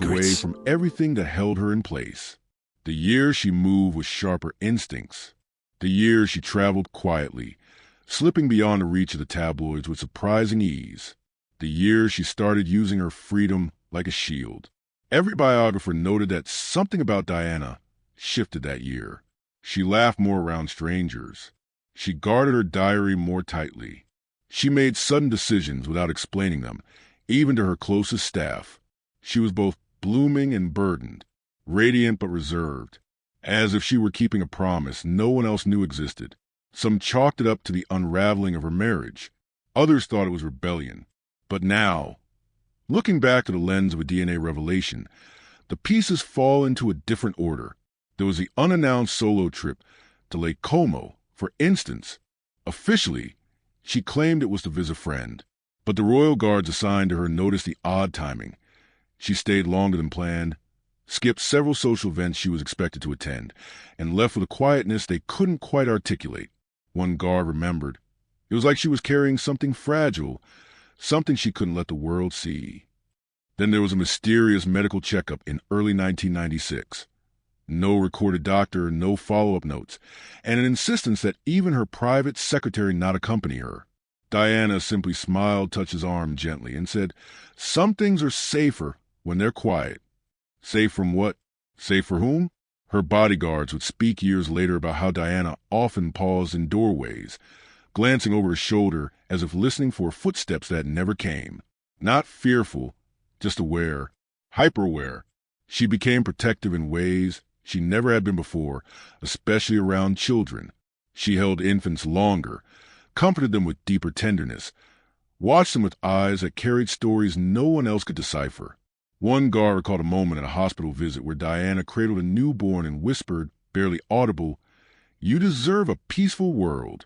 away secrets. from everything that held her in place. The years she moved with sharper instincts. The years she traveled quietly, slipping beyond the reach of the tabloids with surprising ease. The years she started using her freedom like a shield. Every biographer noted that something about Diana shifted that year. She laughed more around strangers. She guarded her diary more tightly. She made sudden decisions without explaining them, even to her closest staff. She was both blooming and burdened, radiant but reserved, as if she were keeping a promise no one else knew existed. Some chalked it up to the unraveling of her marriage. Others thought it was rebellion. But now, looking back through the lens of a DNA revelation, the pieces fall into a different order. There was the unannounced solo trip to Lake Como, for instance. Officially, she claimed it was to visit a friend, but the royal guards assigned to her noticed the odd timing. She stayed longer than planned, skipped several social events she was expected to attend, and left with a quietness they couldn't quite articulate. One guard remembered. It was like she was carrying something fragile, something she couldn't let the world see. Then there was a mysterious medical checkup in early 1996. No recorded doctor, no follow-up notes, and an insistence that even her private secretary not accompany her. Diana simply smiled, touched his arm gently, and said, "Some things are safer when they're quiet." Safe from what? Safe for whom? Her bodyguards would speak years later about how Diana often paused in doorways, glancing over her shoulder as if listening for footsteps that never came. Not fearful, just aware, hyper-aware. She became protective in ways she never had been before, especially around children. She held infants longer, comforted them with deeper tenderness, watched them with eyes that carried stories no one else could decipher. One guard recalled a moment at a hospital visit where Diana cradled a newborn and whispered, barely audible, "You deserve a peaceful world."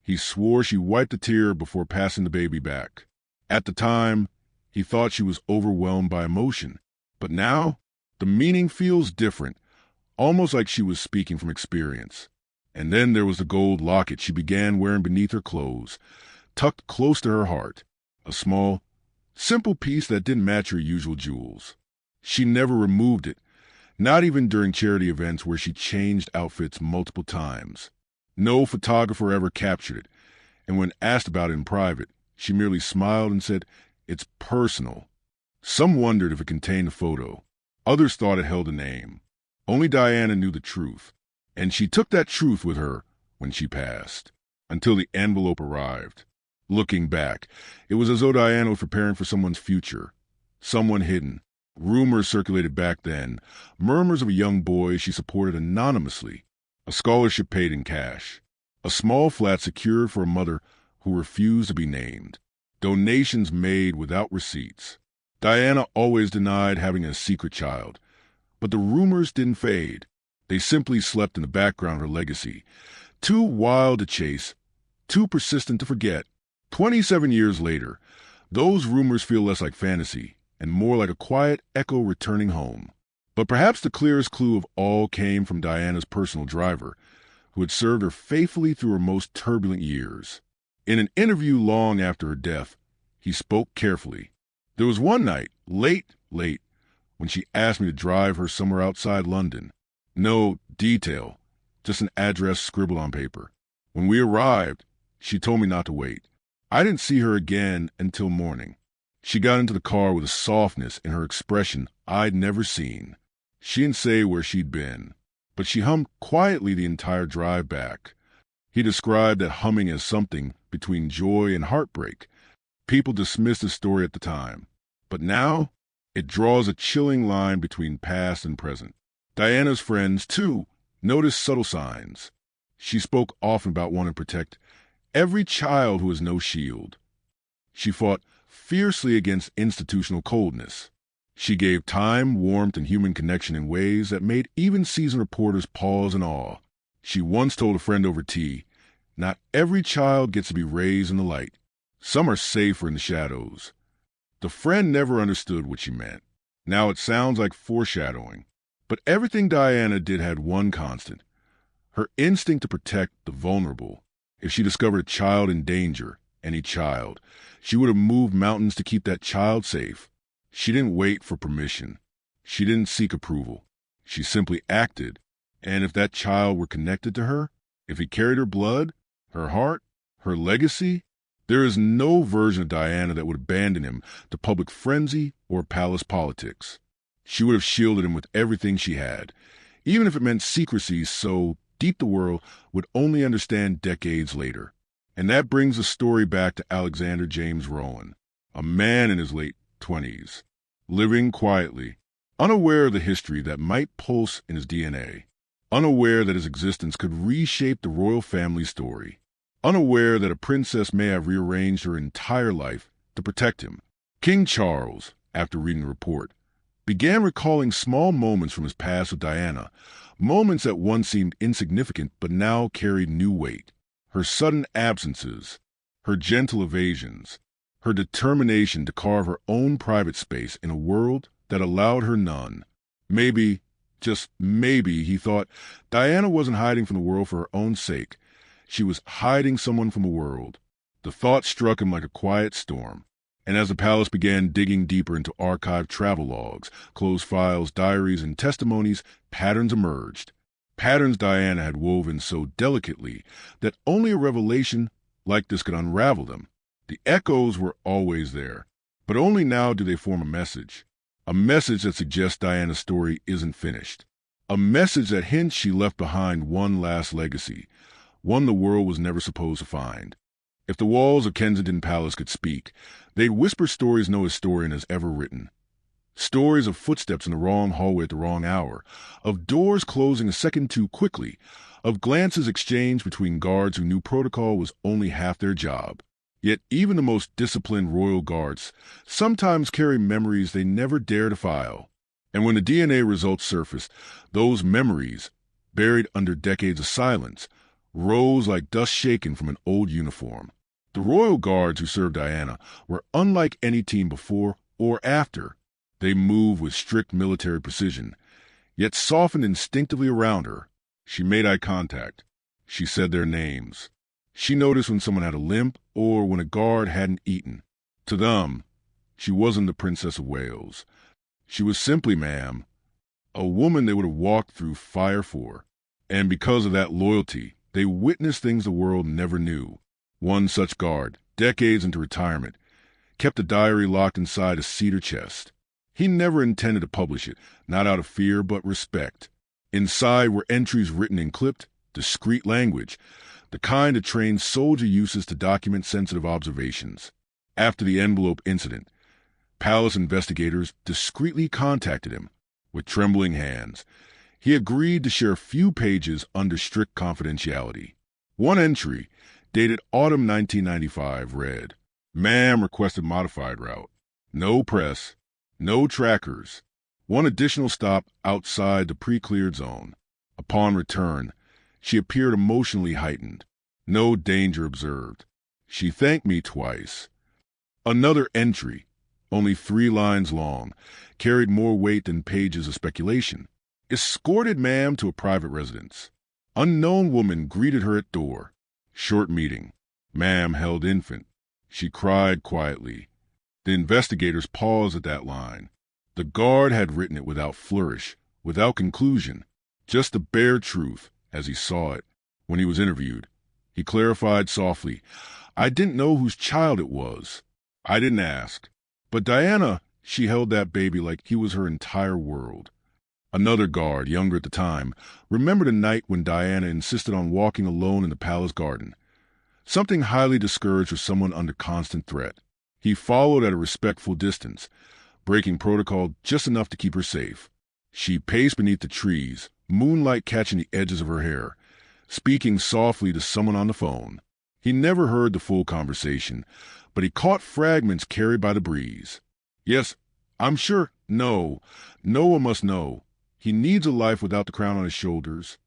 He swore she wiped a tear before passing the baby back. At the time, he thought she was overwhelmed by emotion. But now, the meaning feels different, almost like she was speaking from experience. And then there was the gold locket she began wearing beneath her clothes, tucked close to her heart, a small, simple piece that didn't match her usual jewels. She never removed it, not even during charity events where she changed outfits multiple times. No photographer ever captured it, and when asked about it in private, she merely smiled and said, "It's personal." Some wondered if it contained a photo. Others thought it held a name. Only Diana knew the truth, and she took that truth with her when she passed, until the envelope arrived. Looking back, it was as though Diana was preparing for someone's future, someone hidden. Rumors circulated back then, murmurs of a young boy she supported anonymously, a scholarship paid in cash, a small flat secured for a mother who refused to be named, donations made without receipts. Diana always denied having a secret child, but the rumors didn't fade. They simply slept in the background of her legacy, too wild to chase, too persistent to forget. 27 years later, those rumors feel less like fantasy and more like a quiet echo returning home. But perhaps the clearest clue of all came from Diana's personal driver, who had served her faithfully through her most turbulent years. In an interview long after her death, he spoke carefully. There was one night, late, when she asked me to drive her somewhere outside London. No detail, just an address scribbled on paper. When we arrived, she told me not to wait. I didn't see her again until morning. She got into the car with a softness in her expression I'd never seen. She didn't say where she'd been, but she hummed quietly the entire drive back. He described that humming as something between joy and heartbreak. People dismissed the story at the time, but now it draws a chilling line between past and present. Diana's friends, too, noticed subtle signs. She spoke often about wanting to protect every child who has no shield. She fought fiercely against institutional coldness. She gave time, warmth, and human connection in ways that made even seasoned reporters pause in awe. She once told a friend over tea, "Not every child gets to be raised in the light. Some are safer in the shadows." The friend never understood what she meant. Now it sounds like foreshadowing. But everything Diana did had one constant: her instinct to protect the vulnerable. If she discovered a child in danger, any child, she would have moved mountains to keep that child safe. She didn't wait for permission. She didn't seek approval. She simply acted. And if that child were connected to her, if he carried her blood, her heart, her legacy, there is no version of Diana that would abandon him to public frenzy or palace politics. She would have shielded him with everything she had, even if it meant secrecy so deep the world would only understand decades later. And that brings the story back to Alexander James Rowan, a man in his late 20s, living quietly, unaware of the history that might pulse in his DNA, unaware that his existence could reshape the royal family's story, unaware that a princess may have rearranged her entire life to protect him. King Charles, after reading the report, began recalling small moments from his past with Diana, moments that once seemed insignificant but now carried new weight. Her sudden absences, her gentle evasions, her determination to carve her own private space in a world that allowed her none. Maybe, just maybe, he thought, Diana wasn't hiding from the world for her own sake. She was hiding someone from the world. The thought struck him like a quiet storm. And as the palace began digging deeper into archived travel logs, closed files, diaries, and testimonies, patterns emerged. Patterns Diana had woven so delicately that only a revelation like this could unravel them. The echoes were always there, but only now do they form a message that suggests Diana's story isn't finished, a message that hints she left behind one last legacy, one the world was never supposed to find. If the walls of Kensington Palace could speak, they'd whisper stories no historian has ever written. Stories of footsteps in the wrong hallway at the wrong hour, of doors closing a second too quickly, of glances exchanged between guards who knew protocol was only half their job. Yet even the most disciplined royal guards sometimes carry memories they never dare to file. And when the DNA results surfaced, those memories, buried under decades of silence, rose like dust shaken from an old uniform. The royal guards who served Diana were unlike any team before or after. They moved with strict military precision, yet softened instinctively around her. She made eye contact. She said their names. She noticed when someone had a limp or when a guard hadn't eaten. To them, she wasn't the Princess of Wales. She was simply, ma'am, a woman they would have walked through fire for. And because of that loyalty, they witnessed things the world never knew. One such guard, decades into retirement, kept a diary locked inside a cedar chest. He never intended to publish it, not out of fear but respect. Inside were entries written in clipped, discreet language, the kind a trained soldier uses to document sensitive observations. After the envelope incident, palace investigators discreetly contacted him. With trembling hands, he agreed to share a few pages under strict confidentiality. One entry, dated autumn 1995, read, "Ma'am requested modified route. No press, no trackers. One additional stop outside the pre-cleared zone. Upon return, she appeared emotionally heightened. No danger observed. She thanked me twice." Another entry, only 3 lines long, carried more weight than pages of speculation. "Escorted ma'am to a private residence. Unknown woman greeted her at door. Short meeting. Ma'am held infant. She cried quietly." The investigators paused at that line. The guard had written it without flourish, without conclusion, just the bare truth as he saw it. When he was interviewed, he clarified softly, "I didn't know whose child it was. I didn't ask. But Diana, she held that baby like he was her entire world." Another guard, younger at the time, remembered a night when Diana insisted on walking alone in the palace garden. Something highly discouraged with someone under constant threat. He followed at a respectful distance, breaking protocol just enough to keep her safe. She paced beneath the trees, moonlight catching the edges of her hair, speaking softly to someone on the phone. He never heard the full conversation, but he caught fragments carried by the breeze. "Yes, I'm sure. No one must know. He needs a life without the crown on his shoulders."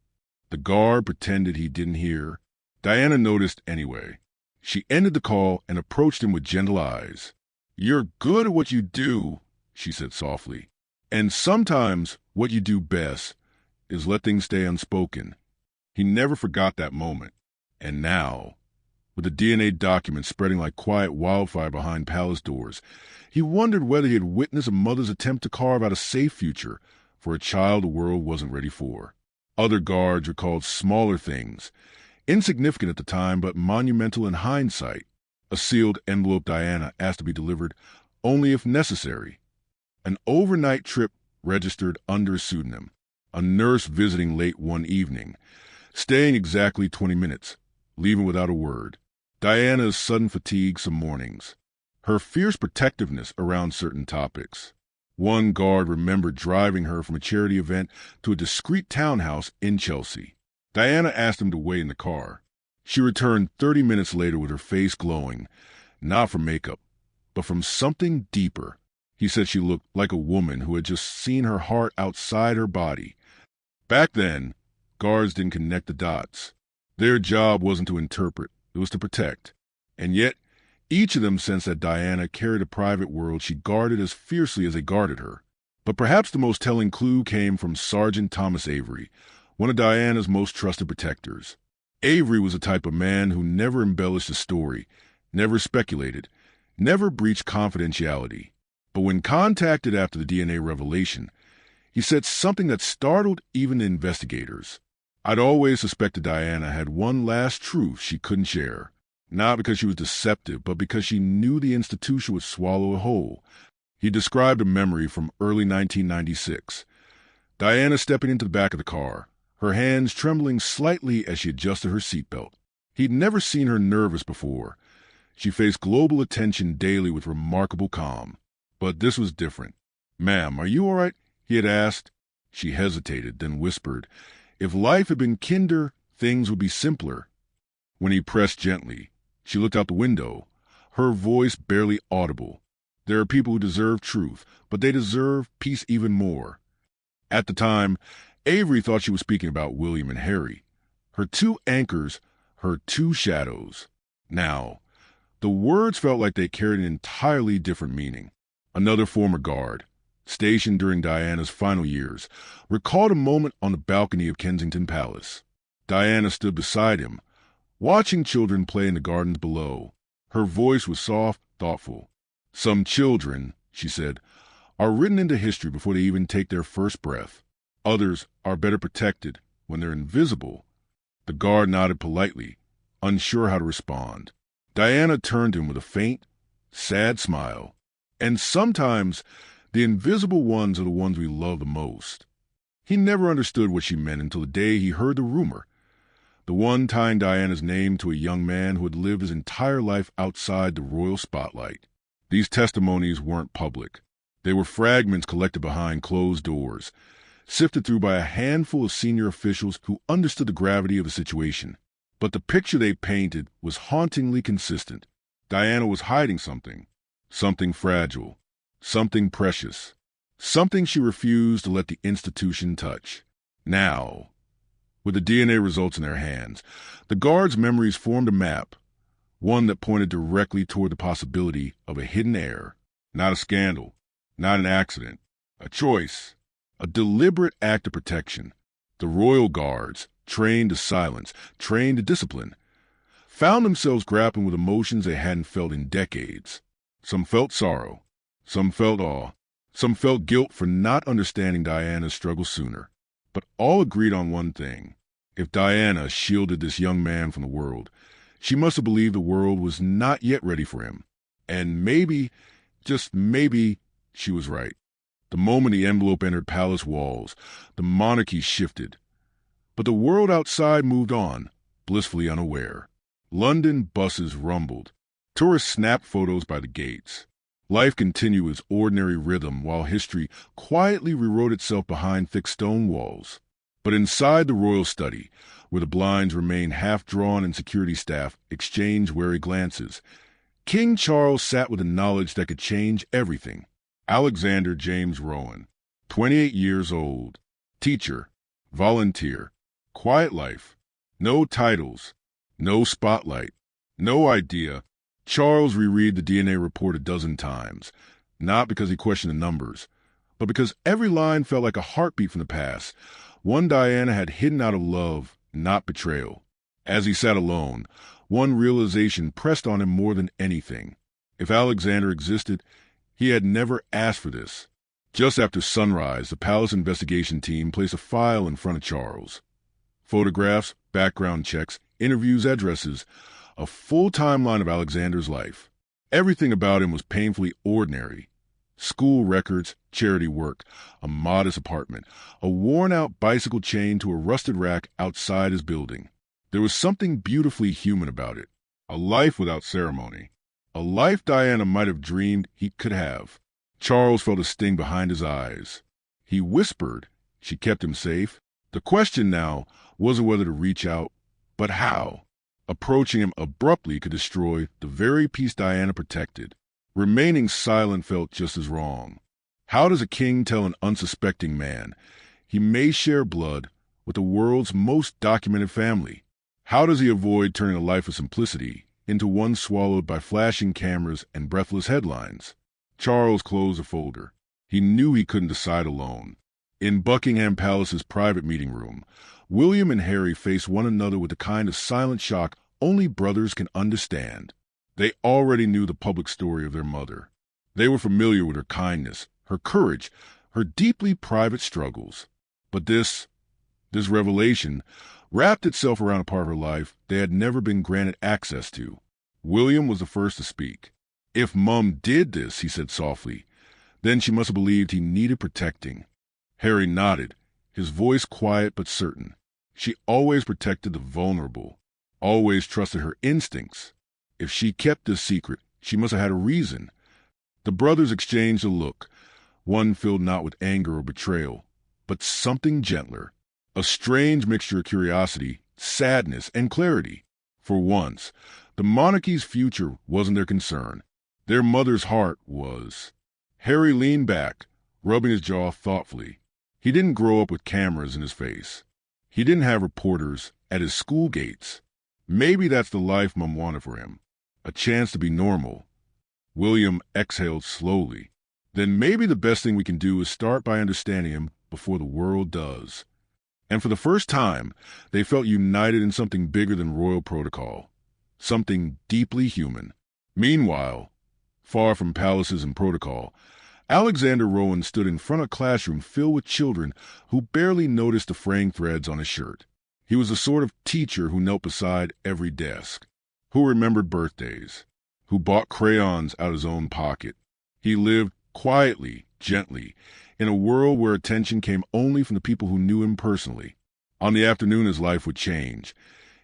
The guard pretended he didn't hear. Diana noticed anyway. She ended the call and approached him with gentle eyes. "You're good at what you do," she said softly. "And sometimes what you do best is let things stay unspoken." He never forgot that moment. And now, with the DNA documents spreading like quiet wildfire behind palace doors, he wondered whether he had witnessed a mother's attempt to carve out a safe future for a child the world wasn't ready for. Other guards recalled smaller things, insignificant at the time but monumental in hindsight. A sealed envelope Diana asked to be delivered only if necessary. An overnight trip registered under a pseudonym. A nurse visiting late one evening, staying exactly 20 minutes, leaving without a word. Diana's sudden fatigue some mornings, her fierce protectiveness around certain topics. One guard remembered driving her from a charity event to a discreet townhouse in Chelsea. Diana asked him to wait in the car. She returned 30 minutes later with her face glowing, not from makeup, but from something deeper. He said she looked like a woman who had just seen her heart outside her body. Back then, guards didn't connect the dots. Their job wasn't to interpret, it was to protect. And yet, each of them sensed that Diana carried a private world she guarded as fiercely as they guarded her. But perhaps the most telling clue came from Sergeant Thomas Avery, one of Diana's most trusted protectors. Avery was the type of man who never embellished a story, never speculated, never breached confidentiality. But when contacted after the DNA revelation, he said something that startled even the investigators. I'd always suspected Diana had one last truth she couldn't share. Not because she was deceptive, but because she knew the institution would swallow it whole. He described a memory from early 1996. Diana stepping into the back of the car, her hands trembling slightly as she adjusted her seatbelt. He'd never seen her nervous before. She faced global attention daily with remarkable calm. But this was different. "Ma'am, are you all right?" he had asked. She hesitated, then whispered, "If life had been kinder, things would be simpler." When he pressed gently, she looked out the window, her voice barely audible. There are people who deserve truth, but they deserve peace even more. At the time, Avery thought she was speaking about William and Harry, her two anchors, her two shadows. Now, the words felt like they carried an entirely different meaning. Another former guard, stationed during Diana's final years, recalled a moment on the balcony of Kensington Palace. Diana stood beside him, watching children play in the gardens below. Her voice was soft, thoughtful. "Some children," she said, "are written into history before they even take their first breath. Others are better protected when they're invisible." The guard nodded politely, unsure how to respond. Diana turned to him with a faint, sad smile. "And sometimes the invisible ones are the ones we love the most." He never understood what she meant until the day he heard the rumor. The one tying Diana's name to a young man who had lived his entire life outside the royal spotlight. These testimonies weren't public. They were fragments collected behind closed doors, sifted through by a handful of senior officials who understood the gravity of the situation. But the picture they painted was hauntingly consistent. Diana was hiding something. Something fragile. Something precious. Something she refused to let the institution touch. Now, with the DNA results in their hands, the guards' memories formed a map, one that pointed directly toward the possibility of a hidden heir. Not a scandal, not an accident, a choice, a deliberate act of protection. The royal guards, trained to silence, trained to discipline, found themselves grappling with emotions they hadn't felt in decades. Some felt sorrow, some felt awe, some felt guilt for not understanding Diana's struggle sooner. But all agreed on one thing. If Diana shielded this young man from the world, she must have believed the world was not yet ready for him. And maybe, just maybe, she was right. The moment the envelope entered palace walls, the monarchy shifted. But the world outside moved on, blissfully unaware. London buses rumbled. Tourists snapped photos by the gates. Life continued its ordinary rhythm while history quietly rewrote itself behind thick stone walls. But inside the royal study, where the blinds remained half-drawn and security staff exchanged wary glances, King Charles sat with a knowledge that could change everything. Alexander James Rowan, 28 years old, teacher, volunteer, quiet life, no titles, no spotlight, no idea. Charles reread the DNA report a dozen times, not because he questioned the numbers, but because every line felt like a heartbeat from the past, one Diana had hidden out of love, not betrayal. As he sat alone, one realization pressed on him more than anything. If Alexander existed, he had never asked for this. Just after sunrise, the palace investigation team placed a file in front of Charles. Photographs, background checks, interviews, addresses, a full timeline of Alexander's life. Everything about him was painfully ordinary. School records, charity work, a modest apartment, a worn-out bicycle chained to a rusted rack outside his building. There was something beautifully human about it. A life without ceremony. A life Diana might have dreamed he could have. Charles felt a sting behind his eyes. He whispered. She kept him safe. The question now wasn't whether to reach out, but how. Approaching him abruptly could destroy the very peace Diana protected. Remaining silent felt just as wrong. How does a king tell an unsuspecting man he may share blood with the world's most documented family? How does he avoid turning a life of simplicity into one swallowed by flashing cameras and breathless headlines? Charles closed the folder. He knew he couldn't decide alone. In Buckingham Palace's private meeting room, William and Harry faced one another with the kind of silent shock only brothers can understand. They already knew the public story of their mother. They were familiar with her kindness, her courage, her deeply private struggles. But this revelation wrapped itself around a part of her life they had never been granted access to. William was the first to speak. If Mum did this, he said softly, then she must have believed he needed protecting. Harry nodded, his voice quiet but certain. She always protected the vulnerable, always trusted her instincts. If she kept this secret, she must have had a reason. The brothers exchanged a look, one filled not with anger or betrayal, but something gentler, a strange mixture of curiosity, sadness, and clarity. For once, the monarchy's future wasn't their concern. Their mother's heart was. Harry leaned back, rubbing his jaw thoughtfully. He didn't grow up with cameras in his face. He didn't have reporters at his school gates. Maybe that's the life Mum wanted for him, a chance to be normal. William exhaled slowly. Then maybe the best thing we can do is start by understanding him before the world does. And for the first time, they felt united in something bigger than royal protocol, something deeply human. Meanwhile, far from palaces and protocol, Alexander Rowan stood in front of a classroom filled with children who barely noticed the fraying threads on his shirt. He was the sort of teacher who knelt beside every desk, who remembered birthdays, who bought crayons out of his own pocket. He lived quietly, gently, in a world where attention came only from the people who knew him personally. On the afternoon his life would change.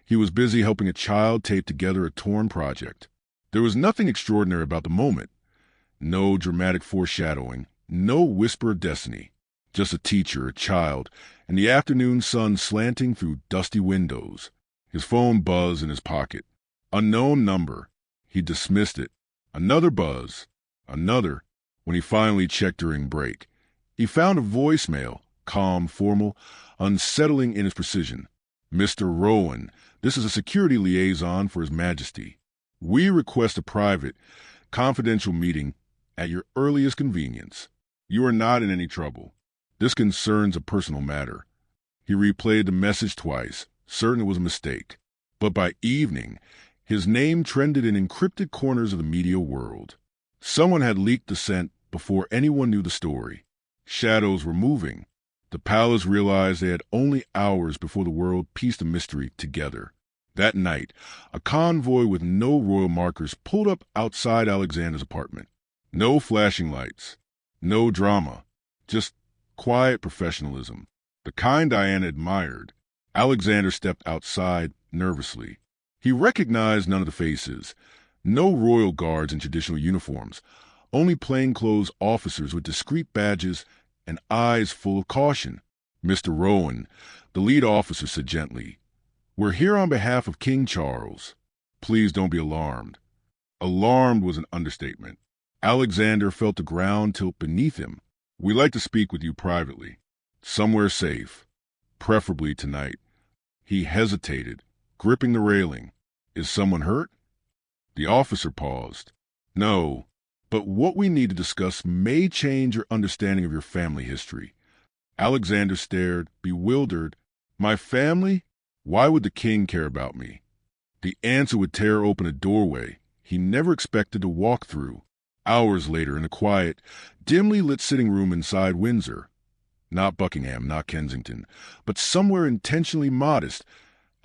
He was busy helping a child tape together a torn project. There was nothing extraordinary about the moment. No dramatic foreshadowing, no whisper of destiny. Just a teacher, a child, and the afternoon sun slanting through dusty windows. His phone buzzed in his pocket. Unknown number. He dismissed it. Another buzz. Another. When he finally checked during break, he found a voicemail, calm, formal, unsettling in its precision. Mr. Rowan, this is a security liaison for His Majesty. We request a private, confidential meeting at your earliest convenience. You are not in any trouble. This concerns a personal matter. He replayed the message twice, certain it was a mistake. But by evening, his name trended in encrypted corners of the media world. Someone had leaked the scent before anyone knew the story. Shadows were moving. The palace realized they had only hours before the world pieced the mystery together. That night, a convoy with no royal markers pulled up outside Alexander's apartment. No flashing lights, no drama, just quiet professionalism, the kind Diana admired. Alexander stepped outside nervously. He recognized none of the faces. No royal guards in traditional uniforms, only plainclothes officers with discreet badges and eyes full of caution. Mr. Rowan, the lead officer, said gently, "We're here on behalf of King Charles. Please don't be alarmed." Alarmed was an understatement. Alexander felt the ground tilt beneath him. "We'd like to speak with you privately. Somewhere safe. Preferably tonight." He hesitated, gripping the railing. "Is someone hurt?" The officer paused. "No, but what we need to discuss may change your understanding of your family history." Alexander stared, bewildered. "My family? Why would the king care about me?" The answer would tear open a doorway he never expected to walk through. Hours later, in a quiet, dimly lit sitting room inside Windsor. Not Buckingham, not Kensington, but somewhere intentionally modest,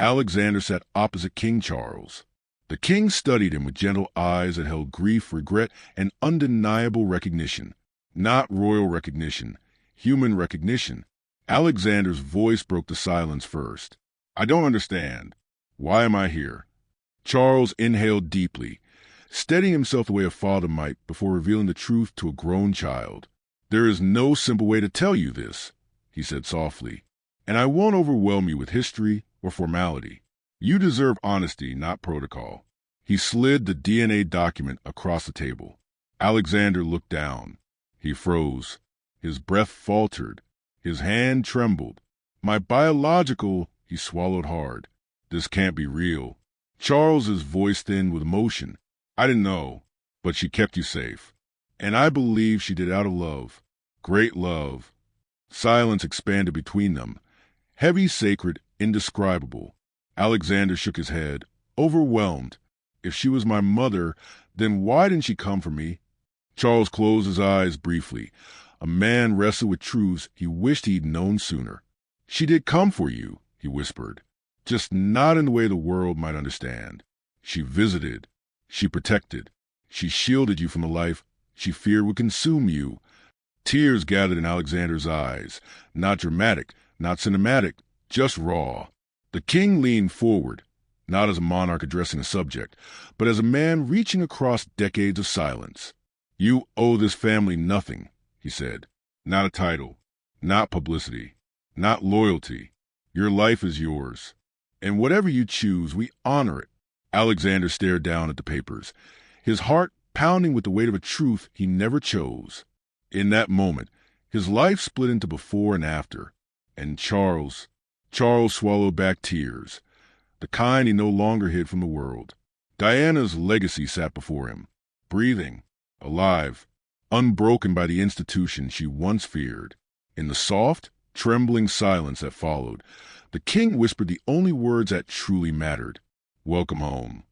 Alexander sat opposite King Charles. The king studied him with gentle eyes that held grief, regret, and undeniable recognition. Not royal recognition, human recognition. Alexander's voice broke the silence first. "I don't understand. Why am I here?" Charles inhaled deeply, steadying himself the way a father might before revealing the truth to a grown child. "There is no simple way to tell you this," he said softly, "and I won't overwhelm you with history or formality. You deserve honesty, not protocol." He slid the DNA document across the table. Alexander looked down. He froze. His breath faltered. His hand trembled. "My biological," he swallowed hard. "This can't be real." Charles's voice thinned with emotion. "I didn't know, but she kept you safe. And I believe she did it out of love. Great love." Silence expanded between them. Heavy, sacred, indescribable. Alexander shook his head, overwhelmed. "If she was my mother, then why didn't she come for me?" Charles closed his eyes briefly. A man wrestled with truths he wished he'd known sooner. "She did come for you," he whispered, "just not in the way the world might understand. She visited. She protected. She shielded you from the life she feared would consume you." Tears gathered in Alexander's eyes, not dramatic, not cinematic, just raw. The king leaned forward, not as a monarch addressing a subject, but as a man reaching across decades of silence. "You owe this family nothing," he said. "Not a title, not publicity, not loyalty. Your life is yours. And whatever you choose, we honor it." Alexander stared down at the papers, his heart pounding with the weight of a truth he never chose. In that moment, his life split into before and after. And Charles swallowed back tears, the kind he no longer hid from the world. Diana's legacy sat before him, breathing, alive, unbroken by the institution she once feared. In the soft, trembling silence that followed, the king whispered the only words that truly mattered. "Welcome home."